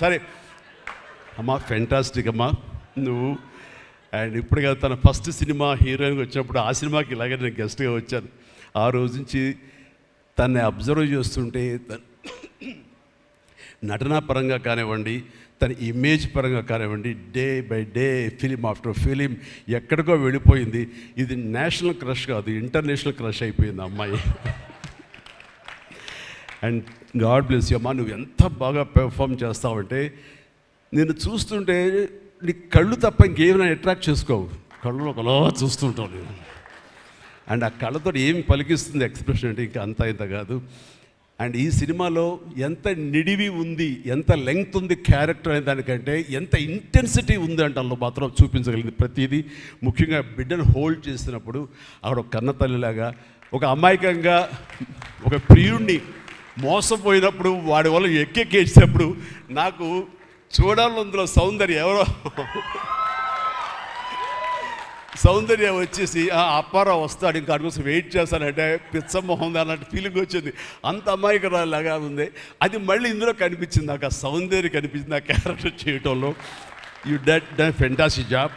సరే అమ్మా, ఫెంటాస్టిక్ అమ్మా నువ్వు. అండ్ ఇప్పుడుగా తన ఫస్ట్ సినిమా హీరోయిన్గా వచ్చినప్పుడు ఆ సినిమాకి ఇలాగే నేను గెస్ట్గా వచ్చాను. ఆ రోజు నుంచి తన్ని అబ్జర్వ్ చేస్తుంటే నటనా పరంగా కానివ్వండి, తన ఇమేజ్ పరంగా కానివ్వండి, day by day film after film ఎక్కడికో వెళ్ళిపోయింది. ఇది నేషనల్ క్రష్ కాదు, ఇంటర్నేషనల్ క్రష్ అయిపోయింది అమ్మాయి. అండ్ గాడ్ బ్లెస్ యూ అమ్మా. నువ్వు ఎంత బాగా పెర్ఫామ్ చేస్తావంటే నేను చూస్తుంటే నీ కళ్ళు తప్ప ఇంకేమైనా అట్రాక్ట్ చేసుకోవు, కళ్ళు ఒకలా చూస్తుంటావు నేను. అండ్ ఆ కళ్ళతో ఏమి పలికిస్తుంది ఎక్స్ప్రెషన్ అంటే ఇంకా అంత ఇంత కాదు. అండ్ ఈ సినిమాలో ఎంత నిడివి ఉంది, ఎంత లెంగ్త్ ఉంది క్యారెక్టర్ అనే దానికంటే ఎంత ఇంటెన్సిటీ ఉంది అంటే అందులో మాత్రం చూపించగలిగింది ప్రతిదీ. ముఖ్యంగా బిడ్డను హోల్డ్ చేసినప్పుడు అక్కడ ఒక కన్నతల్లిలాగా, ఒక అమాయకంగా ఒక ప్రియుణ్ణి మోసపోయినప్పుడు వాడి వల్ల ఎక్కెక్కేసినప్పుడు నాకు చూడాలి అందులో సౌందర్య వచ్చేసి అప్పారావు వస్తాడు ఇంకా అటు కోసం వెయిట్ చేస్తానంటే పిచ్చమొహం అన్నట్టు ఫీలింగ్ వచ్చింది. అంత అమాయకురాలాగా ఉంది. అది మళ్ళీ ఇందులో కనిపించింది, నాకు ఆ సౌందర్య కనిపించింది ఆ క్యారెక్టర్ చేయటంలో. You done fantastic job.